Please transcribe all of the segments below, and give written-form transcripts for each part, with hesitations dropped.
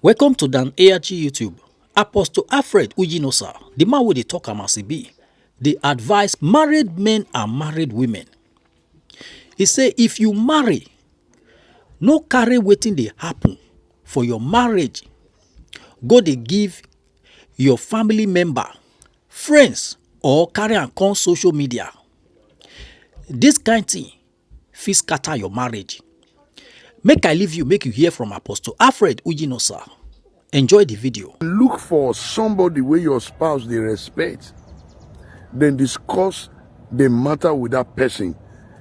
Welcome to Dan ARG YouTube. Apostle Alfred Ujinosa, the man wey dey talk am as e be, dey advise married men and married women. He say if you marry, no carry wetin dey happen for your marriage go dey give your family member, friends, or carry am come social media. This kind thing fit scatter your marriage. Make I leave you, make you hear from Apostle Alfred Ujinosa. Enjoy the video. Look for somebody where your spouse they respect. Then discuss the matter with that person.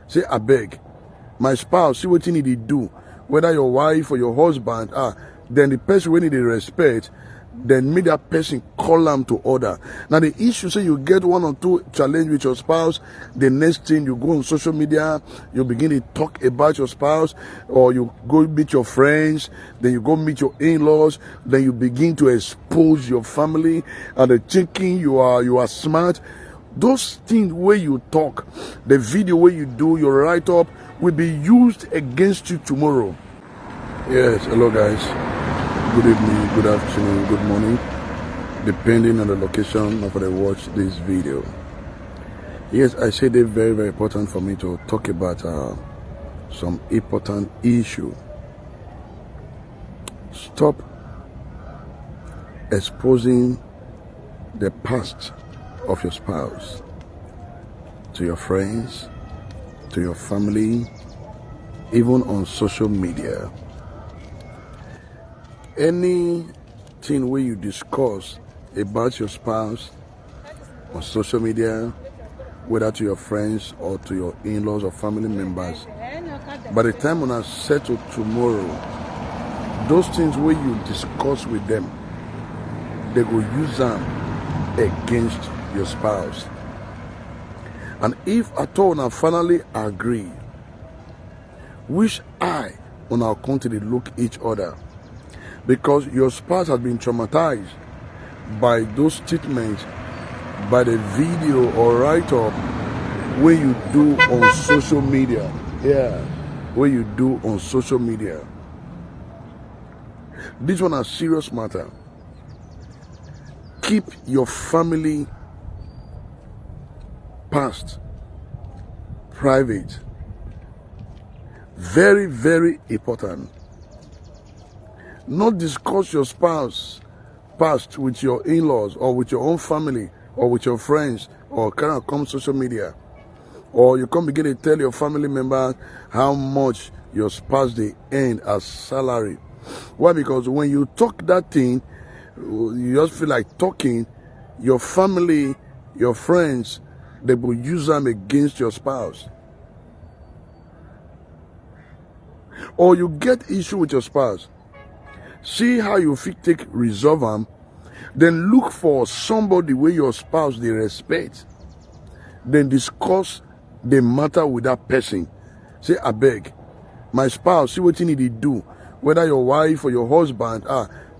Say, I beg, my spouse, see what you need to do. Whether your wife or your husband, then the person we need to respect, then make that person call them to order. Now the issue, say you get one or two challenge with your spouse, the next thing you go on social media, you begin to talk about your spouse, or you go meet your friends, then you go meet your in-laws, then you begin to expose your family, and they're thinking you are smart. Those things where you talk, the video where you do your write-up will be used against you tomorrow. Yes, hello guys. Good evening, good afternoon, good morning, depending on the location of where they watch this video. Yes, I said it's very, very important for me to talk about some important issue. Stop exposing the past of your spouse to your friends, to your family, even on social media. Anything where you discuss about your spouse on social media, whether to your friends or to your in-laws or family members, by the time when I settle tomorrow, those things where you discuss with them, they will use them against your spouse. And if at all I finally agree, which I on our country look each other, because your spouse has been traumatized by those statements, by the video or write-up where you do on social media. Yeah, where you do on social media. This one is a serious matter. Keep your family past private. Very, very important. Not discuss your spouse past with your in-laws or with your own family or with your friends, or kind of come social media, or you come begin to tell your family members how much your spouse they earn as salary. Why? Because when you talk that thing, you just feel like talking, your family, your friends, they will use them against your spouse. Or you get issue with your spouse, see how you fit take resolve them, then look for somebody where your spouse they respect, then discuss the matter with that person. Say, I beg, my spouse, see what you need to do. Whether your wife or your husband,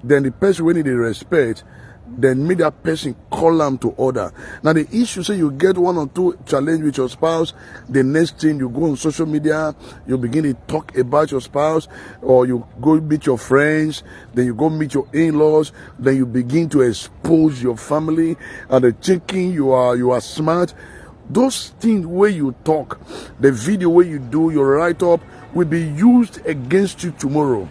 then the person we need to respect, then make that person call them to order. Now the issue, say you get one or two challenge with your spouse, the next thing you go on social media, you begin to talk about your spouse, or you go meet your friends, then you go meet your in-laws, then you begin to expose your family, and they're thinking you are smart. Those things where you talk, the video where you do your write-up will be used against you tomorrow.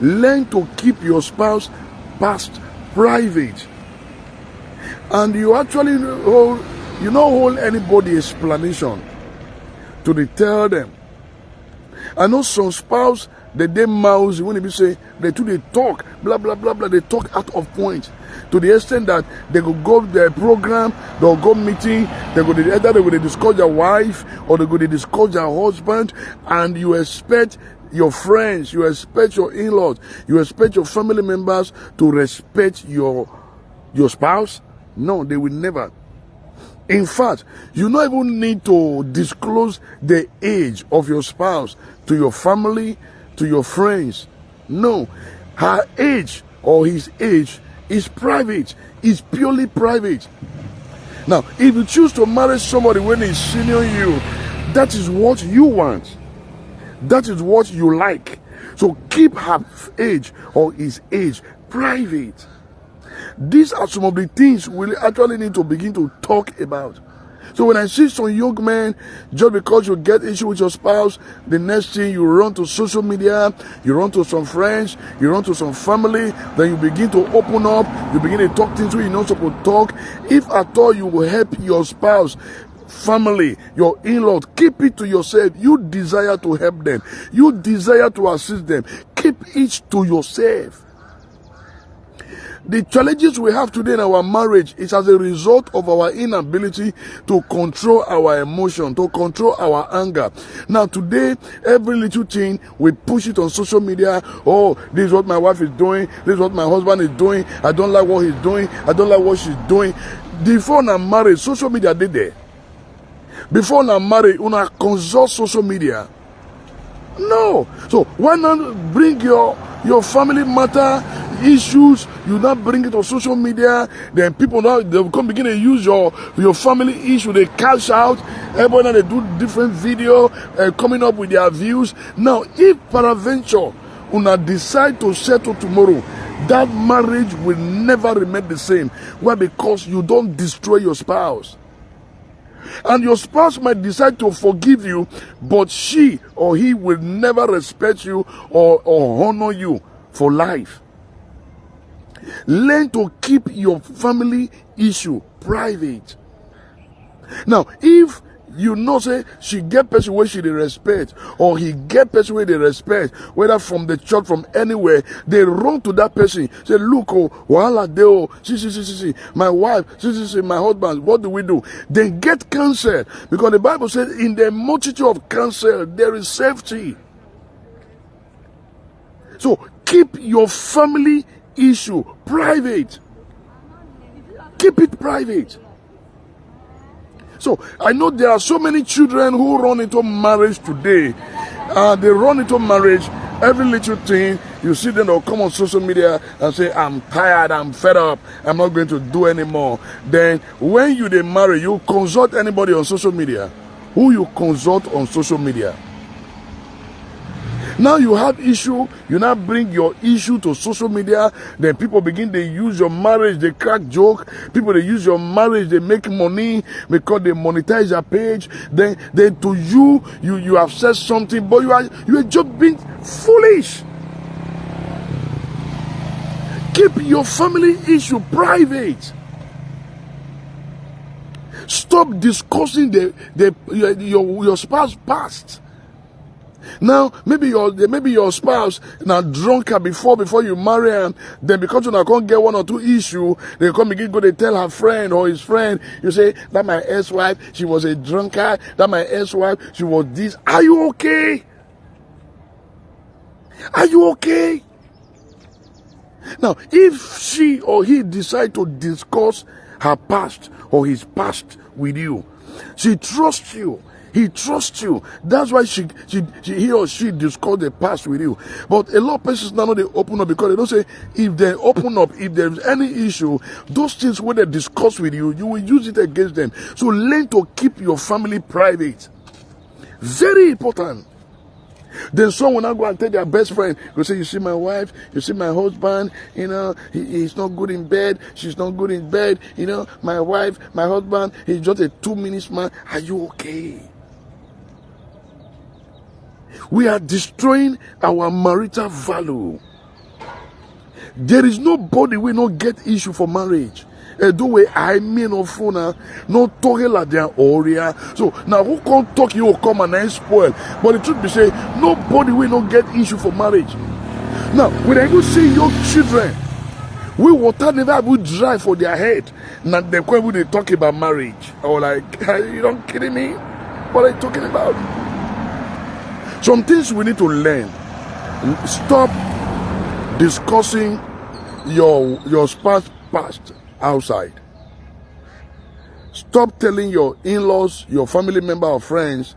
Learn to keep your spouse past private, and you actually hold anybody explanation to tell them. I know some spouse they mouse when they say they talk blah blah blah blah, they talk out of point to the extent that they could go their program, they'll go meeting, they go either they will discuss their wife or they go discuss their husband, and you expect your friends, you expect your in-laws, you expect your family members to respect your spouse? No, they will never. In fact, you don't even need to disclose the age of your spouse to your family, to your friends. No, her age or his age is private, is purely private. Now, if you choose to marry somebody when he's senior you, that is what you want. That is what you like. So keep her age or his age private. These are some of the things we actually need to begin to talk about. So when I see some young men, just because you get issue with your spouse, the next thing you run to social media, you run to some friends, you run to some family, then you begin to open up, you begin to talk things you're not supposed to talk. If at all you will help your spouse, family, your in-laws, keep it to yourself. You desire to help them, you desire to assist them, keep it to yourself. The challenges we have today in our marriage is as a result of our inability to control our emotion, to control our anger. Now today, every little thing, we push it on social media. Oh, this is what my wife is doing. This is what my husband is doing. I don't like what he's doing. I don't like what she's doing. Before I'm married, social media did there. Before I'm married, when I consult social media. No. So why not bring your family matter issues, you not bring it on social media, then people now they'll come begin to use your family issue, they cash out, everybody now they do different video, coming up with their views. Now if peradventure una decide to settle tomorrow, that marriage will never remain the same. Why? Because you don't destroy your spouse. And your spouse might decide to forgive you, but she or he will never respect you or honor you for life. Learn to keep your family issue private. Now, if you know, say, she get person where she dey respect, or he get person where they respect, whether from the church, from anywhere, they run to that person, say, look, oh, wahala dey, oh, see, my wife, see, my husband, what do we do? Then get counsel, because the Bible says, in the multitude of counsel, there is safety. So, keep your family issue private. Keep it private. So I know there are so many children who run into marriage today. They run into marriage, every little thing, you see them, they'll come on social media and say, I'm tired, I'm fed up, I'm not going to do anymore. Then when you dey marry, you consult anybody on social media. Who you consult on social media? Now you have issue, you now bring your issue to social media, then people begin to use your marriage, they crack joke, people they use your marriage, they make money because they monetize your page, then to you have said something, but you are just being foolish. Keep your family issue private. Stop discussing your spouse past. Now maybe your spouse now drunk her before you marry him. Then because you now can't get one or two issue, they come again go they tell her friend or his friend. You say that my ex-wife, she was a drunkard. That my ex-wife, she was this. Are you okay? Are you okay? Now if she or he decide to discuss her past or his past with you, she trusts you. He trusts you. That's why he or she discuss the past with you. But a lot of persons now know they open up because they don't say, if they open up, if there's any issue, those things when they discuss with you, you will use it against them. So learn to keep your family private. Very important. Then someone will now go and tell their best friend, go say, you see my wife, you see my husband, you know, he's not good in bed, she's not good in bed, you know, my wife, my husband, he's just a 2 minutes man. Are you okay? We are destroying our marital value. There is nobody will not get issue for marriage. Do we I mean of phone no talking like their oria. So now who can't talk you will come and then spoil. But the truth be say, nobody will not get issue for marriage. Now when I go see young children, we water never will dry for their head. Now they when they talk about marriage. Or like, you don't kidding me? What are you talking about? Some things we need to learn. Stop discussing your spouse past outside. Stop telling your in-laws, your family member or friends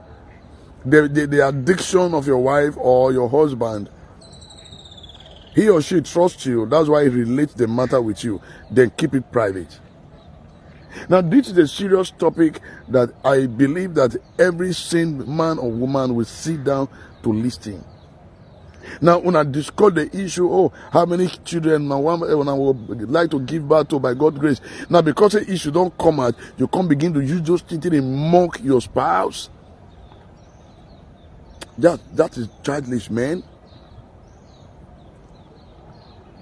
the addiction of your wife or your husband. He or she trusts you. That's why he relates the matter with you. Then keep it private. Now, this is a serious topic that I believe that every sane man or woman will sit down to listen. Now, when I discuss the issue, oh, how many children my one when I would like to give birth to by God's grace. Now, because the issue don't come out, you can't begin to use those things and mock your spouse. That is childish, man.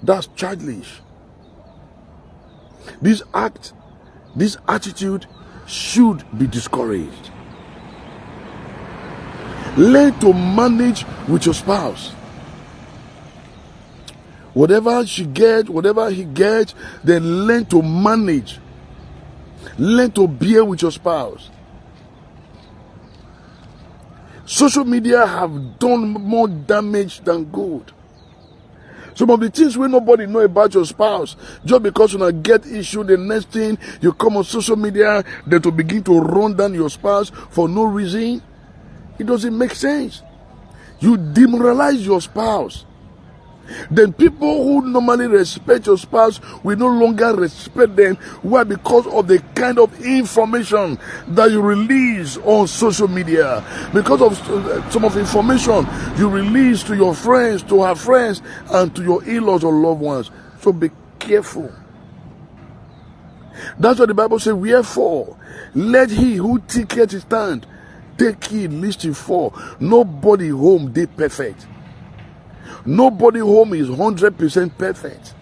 That's childish. This act, this attitude should be discouraged. Learn to manage with your spouse. Whatever she gets, whatever he gets, then learn to manage. Learn to bear with your spouse. Social media have done more damage than good. Some of the things where nobody know about your spouse, just because when I get issue, the next thing you come on social media, then to begin to run down your spouse for no reason, it doesn't make sense. You demoralize your spouse. Then people who normally respect your spouse will no longer respect them. Why? Because of the kind of information that you release on social media. Because of some of the information you release to your friends, to her friends, and to your in-laws or loved ones. So be careful. That's what the Bible says. Wherefore, let he who taketh his stand take heed lest he fall. Nobody home they perfect. Nobody home is 100% perfect.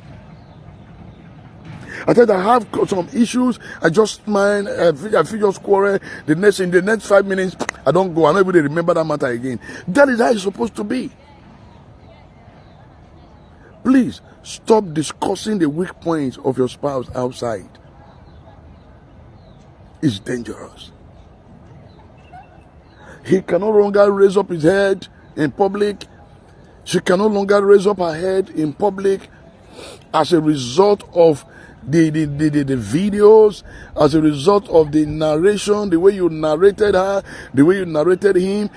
I said I have some issues. I just mind. I feel just quarrel. In the next 5 minutes, I don't go. I don't even remember that matter again. That is how it's supposed to be. Please stop discussing the weak points of your spouse outside. It's dangerous. He can no longer raise up his head in public. She can no longer raise up her head in public as a result of the videos, as a result of the narration, the way you narrated her, the way you narrated him.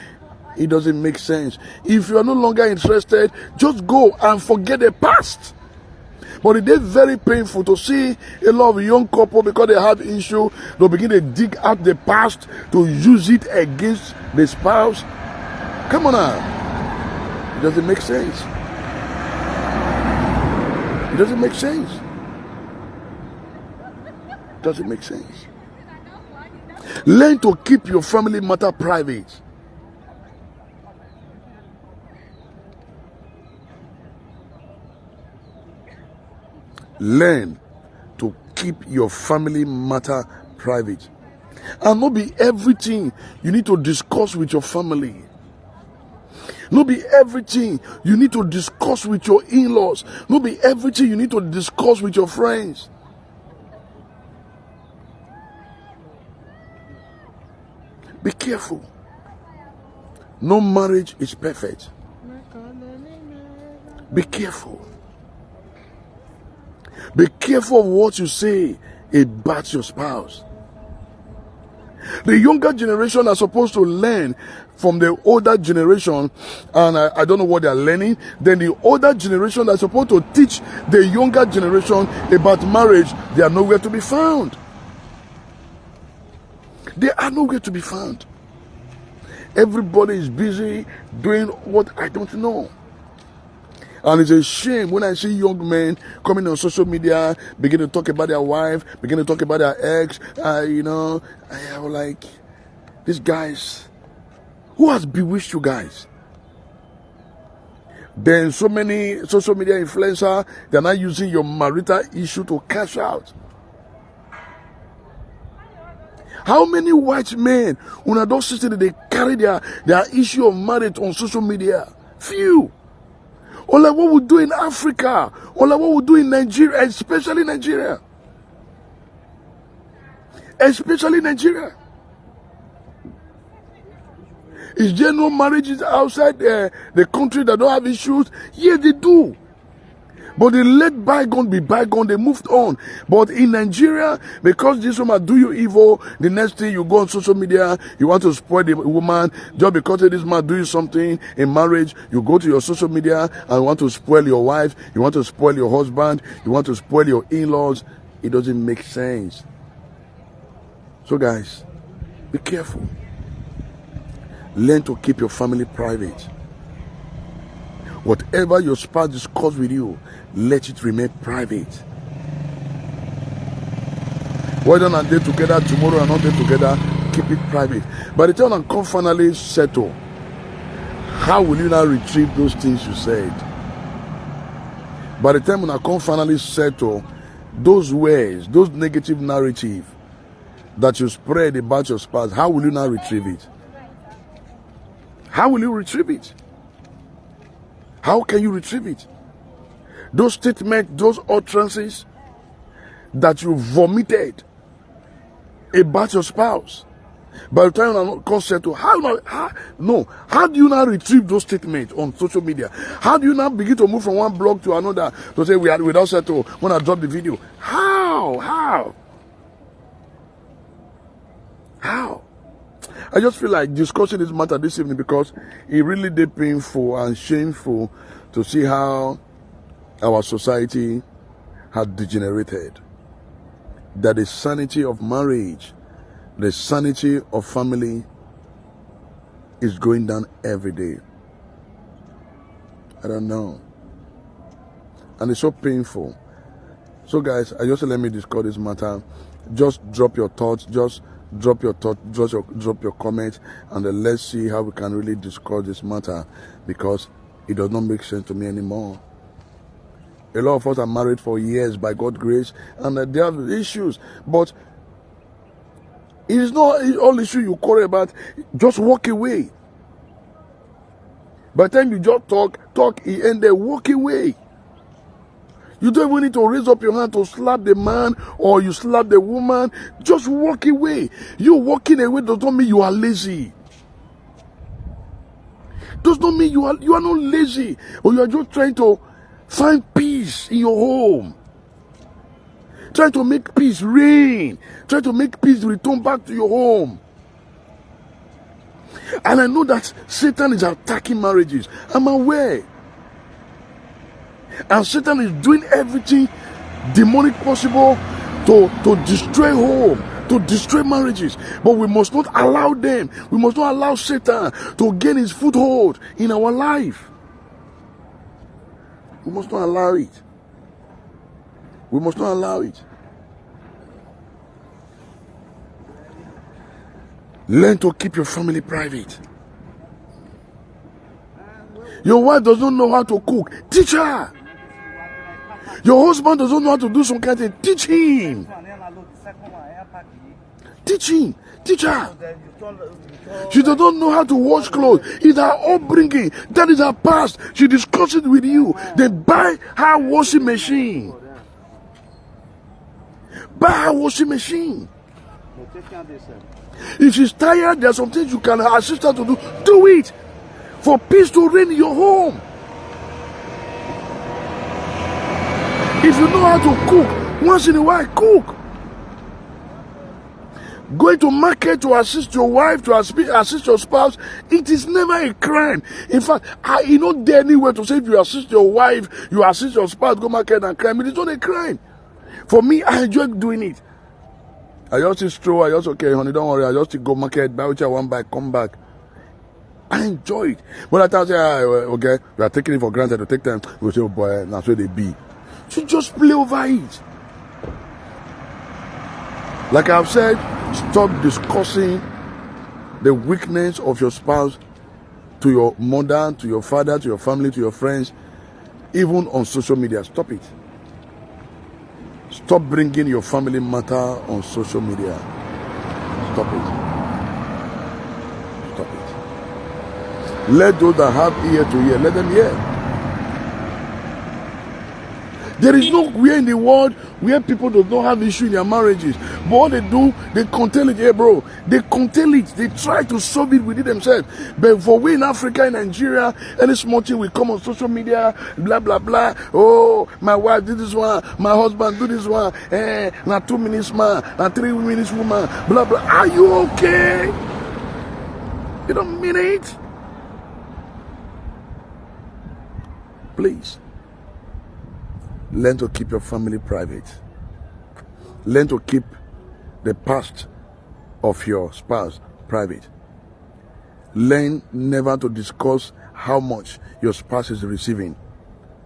It doesn't make sense. If you are no longer interested, just go and forget the past. But it is very painful to see a lot of young couple, because they have issue, they'll begin to dig out the past to use it against the spouse. Come on now. It doesn't make sense. It doesn't make sense. It doesn't make sense. Learn to keep your family matter private. Learn to keep your family matter private. And not be everything you need to discuss with your family. Not be everything you need to discuss with your in-laws. Not be everything you need to discuss with your friends. Be careful. No marriage is perfect. Be careful. Be careful of what you say about your spouse. The younger generation are supposed to learn from the older generation, and I don't know what they are learning. Then the older generation are supposed to teach the younger generation about marriage. They are nowhere to be found. They are nowhere to be found. Everybody is busy doing what I don't know. And it's a shame when I see young men coming on social media, begin to talk about their wife, begin to talk about their ex. I was like, these guys, who has bewitched you guys? Then so many social media influencers, they're not using your marital issue to cash out. How many white men, when I don't see that they carry their issue of marriage on social media? Few. Or like what we do in Africa, or like what we do in Nigeria, especially Nigeria. Especially Nigeria. Is there no marriages outside the country that don't have issues? Yes, they do. But they let bygone be bygone, they moved on. But in Nigeria, because this woman do you evil, the next thing you go on social media, you want to spoil the woman. Just because this man do you something in marriage, you go to your social media and want to spoil your wife, you want to spoil your husband, you want to spoil your in-laws. It doesn't make sense. So guys, be careful. Learn to keep your family private. Whatever your spouse discuss with you, let it remain private. Whether or not they're together tomorrow or not they're together, keep it private. By the time I come finally settle, how will you now retrieve those things you said? By the time when I come finally settle, those words, those negative narrative that you spread about your spouse, how will you now retrieve it? How will you retrieve it? How can you retrieve it? Those statements, those utterances that you vomited about your spouse, by the time you come settle, how do you now retrieve those statements on social media? How do you now begin to move from one blog to another to say we don't settle when I drop the video? How? I just feel like discussing this matter this evening because it really did painful and shameful to see how our society had degenerated. That the sanity of marriage, the sanity of family is going down every day. I don't know. And it's so painful. So guys, let me discuss this matter. Just drop your thoughts, drop your comments, and then let's see how we can really discuss this matter, because it does not make sense to me anymore. A lot of us are married for years by God's grace, and they have issues, but it's not all issue you worry about. Just walk away. By the time you just talk, and then walk away. You don't even need to raise up your hand to slap the man or you slap the woman. Just walk away. You walking away does not mean you are lazy. Does not mean you are not lazy, or you are just trying to find peace in your home. Try to make peace reign. Try to make peace return back to your home. And I know that Satan is attacking marriages. I'm aware. And Satan is doing everything demonic possible to destroy home, to destroy marriages. But we must not allow them. We must not allow Satan to gain his foothold in our life. We must not allow it. We must not allow it. Learn to keep your family private. Your wife does not know how to cook. Teach her. Your husband does not know how to do some kind of thing. Teach him. Teach him. Teach her. She does not know how to wash clothes. It's her upbringing. That is her past. She discusses it with you. Then buy her washing machine. Buy her washing machine. If she's tired, there are some things you can assist her to do. Do it. For peace to reign in your home. If you know how to cook, once in a while, cook. Going to market to assist your wife, to assist your spouse, it is never a crime. In fact, you don't dare anywhere to say if you assist your wife, you assist your spouse, go market and crime. It is not a crime. For me, I enjoy doing it. I just stroll, okay, honey, don't worry, I just go market, buy what I want, buy, come back. I enjoy it. When I tell you, okay, we are taking it for granted to take time, we say, oh boy, that's where they be. You just play over it. Like I've said, stop discussing the weakness of your spouse to your mother, to your father, to your family, to your friends, even on social media. Stop it. Stop bringing your family matter on social media. Stop it. Stop it. Let those that have ear to hear, let them hear. There is nowhere in the world where people do not have issue in their marriages. But what they do, they contain it. Hey, bro, they contain it. They try to solve it within themselves. But for we in Africa, in Nigeria, any small thing will come on social media, blah, blah, blah. Oh, my wife did this one. My husband do this one. Now 2 minutes man, now 3 minutes woman, blah, blah. Are you okay? You don't mean it? Please. Learn to keep your family private. Learn to keep the past of your spouse private. Learn never to discuss how much your spouse is receiving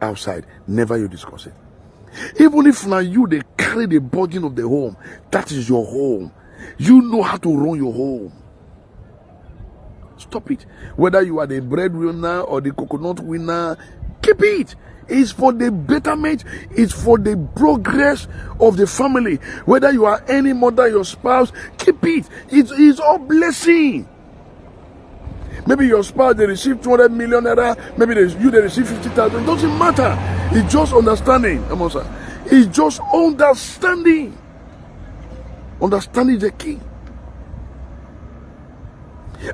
outside. Never you discuss it. Even if now you they carry the burden of the home, that is your home. You know how to run your home. Stop it. Whether you are the breadwinner or the coconut winner, keep it. It's for the betterment, it's for the progress of the family. Whether you are any mother, your spouse, keep it. It's all blessing. Maybe your spouse, they receive 200 million naira, maybe they receive 50,000. It doesn't matter. It's just understanding. It's just understanding. Understanding is the key.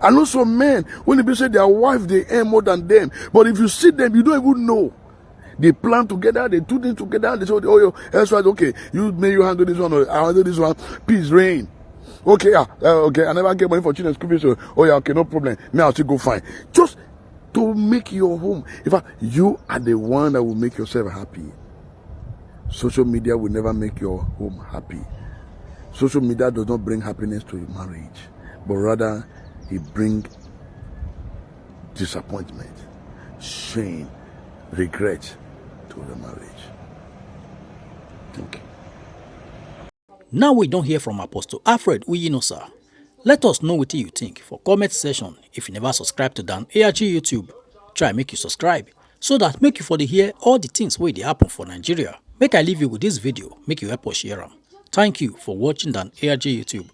And also men, when they say their wife, they earn more than them. But if you see them, you don't even know. They plan together, they do things together, they say, oh, yo, that's right, okay, you handle this one, or I handle this one, peace reign. Okay, okay, I never get money for children's school fees, so, oh yeah, okay, no problem. Me, I'll still go fine. Just to make your home. In fact, you are the one that will make yourself happy. Social media will never make your home happy. Social media does not bring happiness to your marriage, but rather it brings disappointment, shame, regret to the marriage. Okay. Now we don't hear from Apostle Alfred Uyinosa. Let us know what you think for comment section. If you never subscribe to Dan ARG YouTube, try make you subscribe so that make you for the hear all the things where they happen for Nigeria. Make I leave you with this video, make you help us share them. Thank you for watching Dan ARG YouTube.